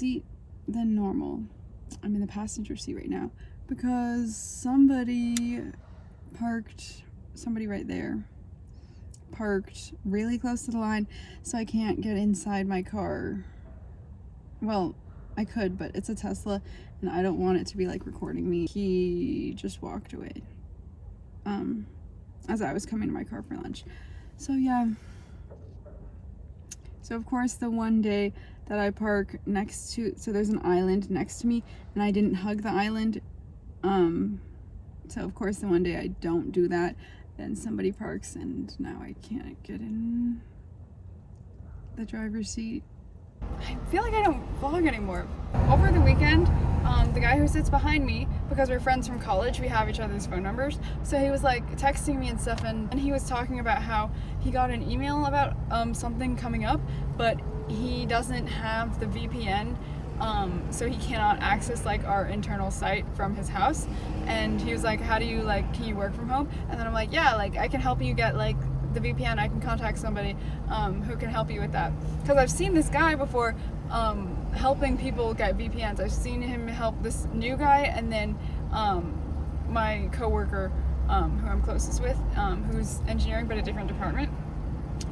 seat than normal. I'm in the passenger seat right now because somebody right there parked really close to the line, so I can't get inside my car. Well, I could, but it's a Tesla and I don't want it to be like recording me. He just walked away as I was coming to my car for lunch. So yeah, so of course the one day that I park next to, so there's an island next to me and I didn't hug the island, so of course the one day I don't do that, then somebody parks and now I can't get in the driver's seat. I feel like I don't vlog anymore. Over the weekend, the guy who sits behind me, because we're friends from college, we have each other's phone numbers, so he was like texting me and stuff, and he was talking about how he got an email about something coming up, but he doesn't have the VPN, so he cannot access like our internal site from his house. And he was like, how do you like, can you work from home? And then I'm like, yeah, like I can help you get like the VPN. I can contact somebody who can help you with that, because I've seen this guy before helping people get VPNs. I've seen him help this new guy, and then my coworker who I'm closest with, who's engineering but a different department.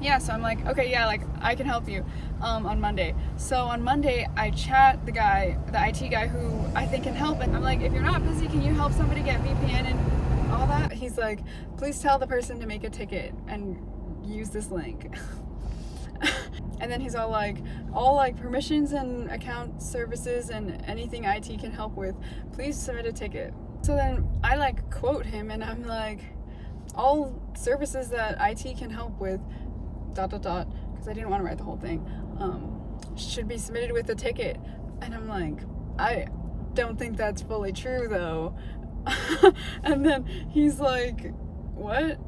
Yeah, so I'm like, okay, yeah, like I can help you on Monday. So on Monday I chat the guy, the IT guy who I think can help, and I'm like, if you're not busy, can you help somebody get VPN and all that? He's like, please tell the person to make a ticket and use this link. And then he's all like permissions and account services and anything IT can help with, please submit a ticket. So then I like quote him and I'm like, all services that IT can help with ... because I didn't want to write the whole thing, should be submitted with a ticket. And I'm like, I don't think that's fully true though. And then he's like, what?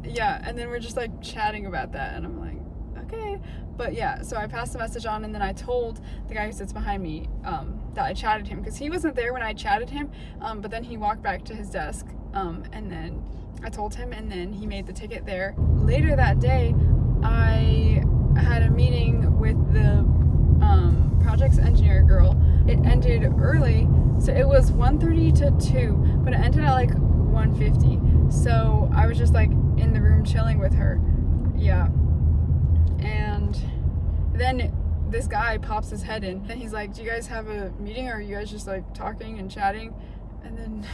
Yeah, and then we're just like chatting about that, and I'm like, okay. But yeah, so I passed the message on, and then I told the guy who sits behind me that I chatted him, because he wasn't there when I chatted him, but then he walked back to his desk, and then I told him, and then he made the ticket there. Later that day, I had a meeting with the projects engineer girl. It ended early, so it was 1:30 to 2, but it ended at like 1:50. So I was just like in the room chilling with her. Yeah. And then this guy pops his head in and he's like, do you guys have a meeting, or are you guys just like talking and chatting? And then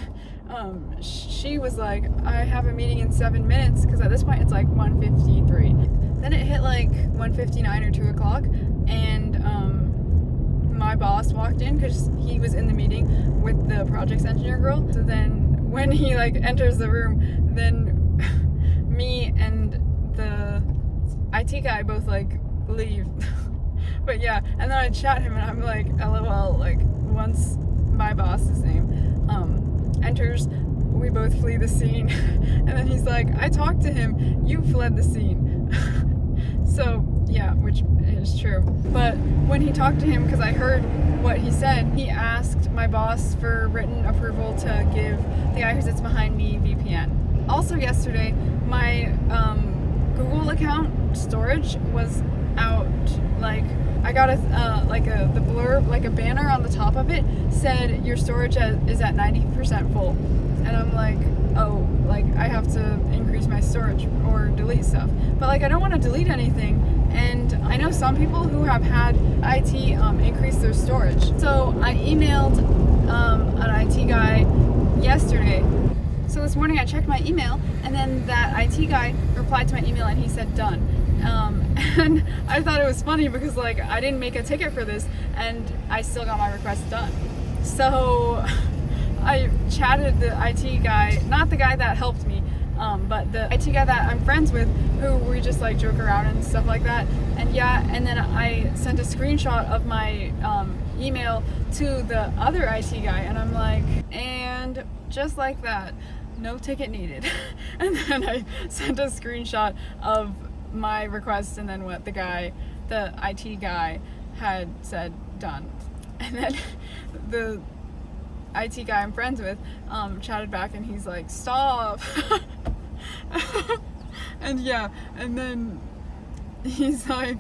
she was like, I have a meeting in 7 minutes, because at this point it's like 1:53. Then it hit like 1:59 or 2 o'clock, and my boss walked in because he was in the meeting with the projects engineer girl. So then when he like enters the room, then me and the IT guy both like leave. But yeah, and then I chat him and I'm like, LOL, like once my boss's name enters, we both flee the scene. And then he's like, I talked to him, you fled the scene. So yeah, which is true. But when he talked to him, because I heard what he said, he asked my boss for written approval to give the guy who sits behind me VPN. Also yesterday, my Google account storage was out. Like I got the blurb, like a banner on the top of it said your storage is at 90% full, and I'm like, oh, like I have to increase my storage or delete stuff. But like I don't want to delete anything, and I know some people who have had IT increase their storage. So I emailed an IT guy yesterday. So this morning I checked my email, and then that IT guy replied to my email and he said done. And I thought it was funny because like I didn't make a ticket for this and I still got my request done. So I chatted the IT guy, not the guy that helped me, but the IT guy that I'm friends with, who we just like joke around and stuff like that. And yeah, and then I sent a screenshot of my email to the other IT guy, and I'm like, and just like that, no ticket needed. And then I sent a screenshot of my request and then what the IT guy had said done. And then the IT guy I'm friends with chatted back and he's like, stop. And yeah, and then he's like,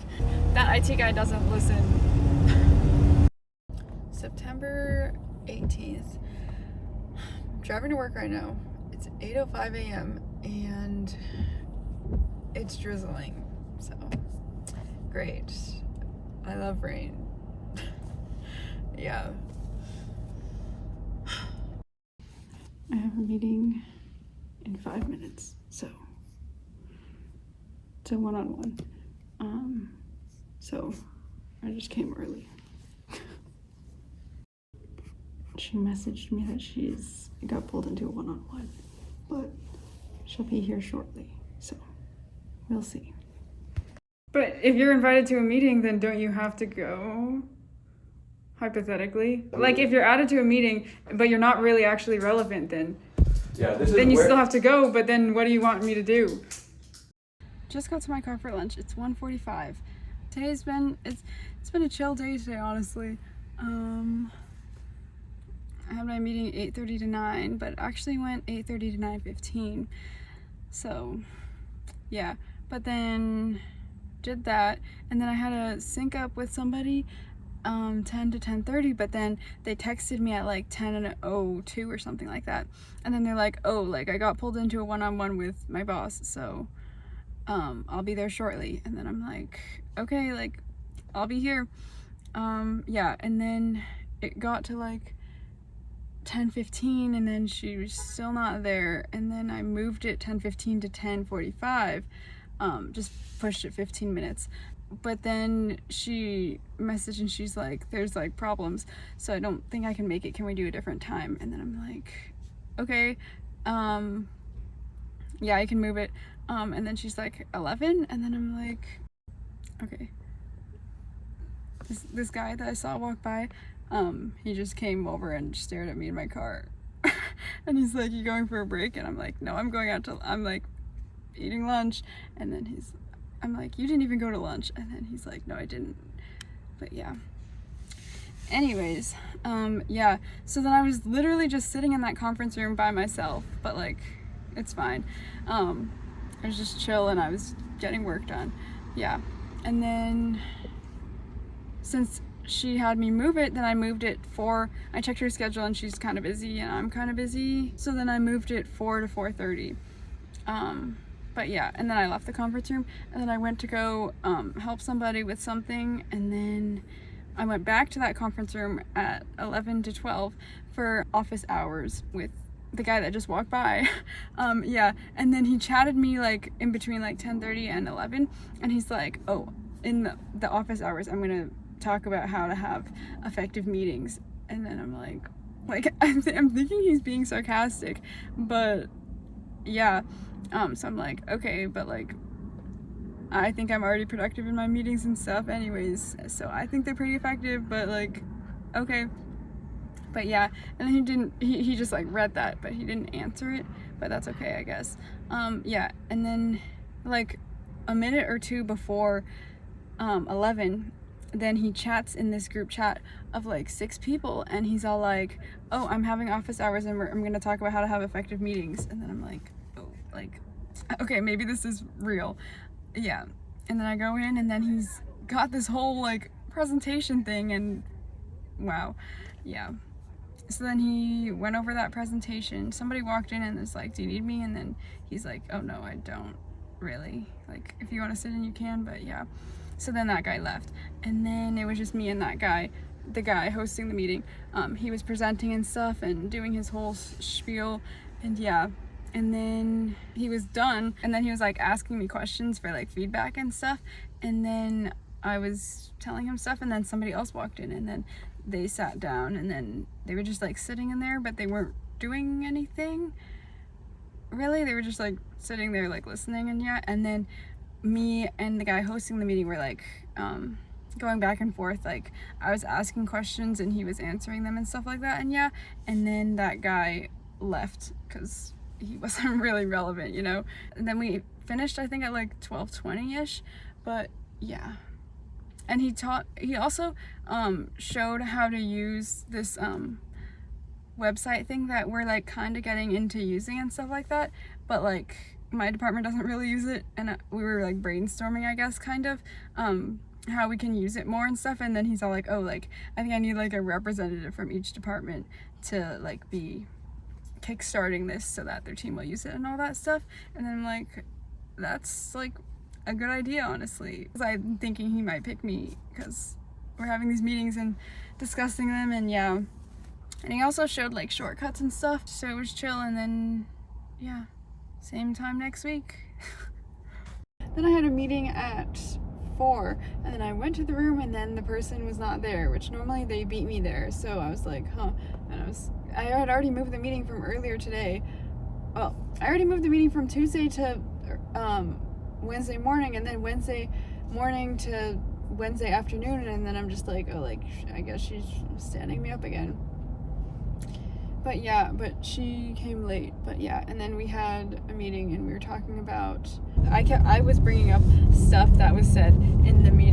that IT guy doesn't listen. September 18th. I'm driving to work right now. It's 8:05 a.m. and it's drizzling, so great. I love rain. Yeah. I have a meeting in 5 minutes, so it's a one-on-one. So I just came early. She messaged me that she's got pulled into a one-on-one, but she'll be here shortly, so we'll see. But if you're invited to a meeting, then don't you have to go? Hypothetically, like if you're added to a meeting, but you're not really actually relevant, then then you still have to go. But then what do you want me to do? Just got to my car for lunch. It's 1:45. Today's been it's been a chill day today, honestly. I had my meeting 8:30 to 9, but it actually went 8:30 to 9:15. So yeah, but then did that, and then I had to sync up with somebody 10 to 10:30, but then they texted me at like 10:02 or something like that, and then they're like, oh, like I got pulled into a one-on-one with my boss, so I'll be there shortly. And then I'm like, okay, like I'll be here. Yeah, and then it got to like 10:15, and then she was still not there, and then I moved it 10:15 to 10:45, just pushed it 15 minutes. But then she messaged and she's like, there's like problems, so I don't think I can make it. Can we do a different time? And then I'm like, okay, yeah, I can move it. And then she's like 11, and then I'm like, okay. This guy that I saw walk by, he just came over and stared at me in my car. And he's like, you going for a break? And I'm like, no, I'm going out to, I'm like eating lunch. And then I'm like, you didn't even go to lunch. And then he's like, no, I didn't. But yeah. Anyways, yeah. So then I was literally just sitting in that conference room by myself, but like, it's fine. I was just chill and I was getting work done. Yeah. And then since she had me move it, then I moved it I checked her schedule and she's kind of busy and I'm kind of busy. So then I moved it 4 to 4:30. But yeah, and then I left the conference room, and then I went to go help somebody with something, and then I went back to that conference room at 11 to 12 for office hours with the guy that just walked by. Yeah, and then he chatted me like in between like 10:30 and 11, and he's like, oh, in the office hours, I'm gonna talk about how to have effective meetings. And then I'm like I'm thinking he's being sarcastic, but yeah. So I'm like, okay, but like I think I'm already productive in my meetings and stuff anyways, so I think they're pretty effective, but like, okay. But yeah, and then he just like read that, but he didn't answer it, but that's okay, I guess. Yeah, and then like a minute or two before 11, then he chats in this group chat of like 6 people, and he's all like, oh, I'm having office hours and I'm gonna talk about how to have effective meetings. And then I'm like, oh, like, okay, maybe this is real. Yeah. And then I go in, and then he's got this whole like presentation thing, and wow. Yeah. So then he went over that presentation. Somebody walked in and was like, do you need me? And then he's like, oh no, I don't really. Like, if you want to sit in, you can, but yeah. So then that guy left, and then it was just me and that guy, the guy hosting the meeting. He was presenting and stuff and doing his whole spiel, and yeah. And then he was done, and then he was like asking me questions for like feedback and stuff, and then I was telling him stuff, and then somebody else walked in, and then they sat down, and then they were just like sitting in there, but they weren't doing anything really. They were just like sitting there like listening, and yeah. And then me and the guy hosting the meeting were like going back and forth, like I was asking questions and he was answering them and stuff like that, and yeah. And then that guy left because he wasn't really relevant, you know. And then we finished, I think, at like 12:20ish, but yeah. And he also showed how to use this website thing that we're like kind of getting into using and stuff like that, but like my department doesn't really use it, and we were like brainstorming, I guess, kind of. how we can use it more and stuff. And then he's all like, oh, like, I think I need like a representative from each department to like be kickstarting this so that their team will use it and all that stuff. And then I'm like, that's like a good idea, honestly. Because I'm thinking he might pick me because we're having these meetings and discussing them, and yeah. And he also showed like shortcuts and stuff, so it was chill. And then yeah, same time next week. Then I had a meeting at 4, and then I went to the room, and then the person was not there, which normally they beat me there. So I was like, huh. And I had already moved the meeting from earlier today. Well, I already moved the meeting from Tuesday to Wednesday morning, and then Wednesday morning to Wednesday afternoon, and then I'm just like, oh, like, I guess she's standing me up again. But yeah, but she came late. But yeah, and then we had a meeting, and we were talking about, I was bringing up stuff that was said in the meeting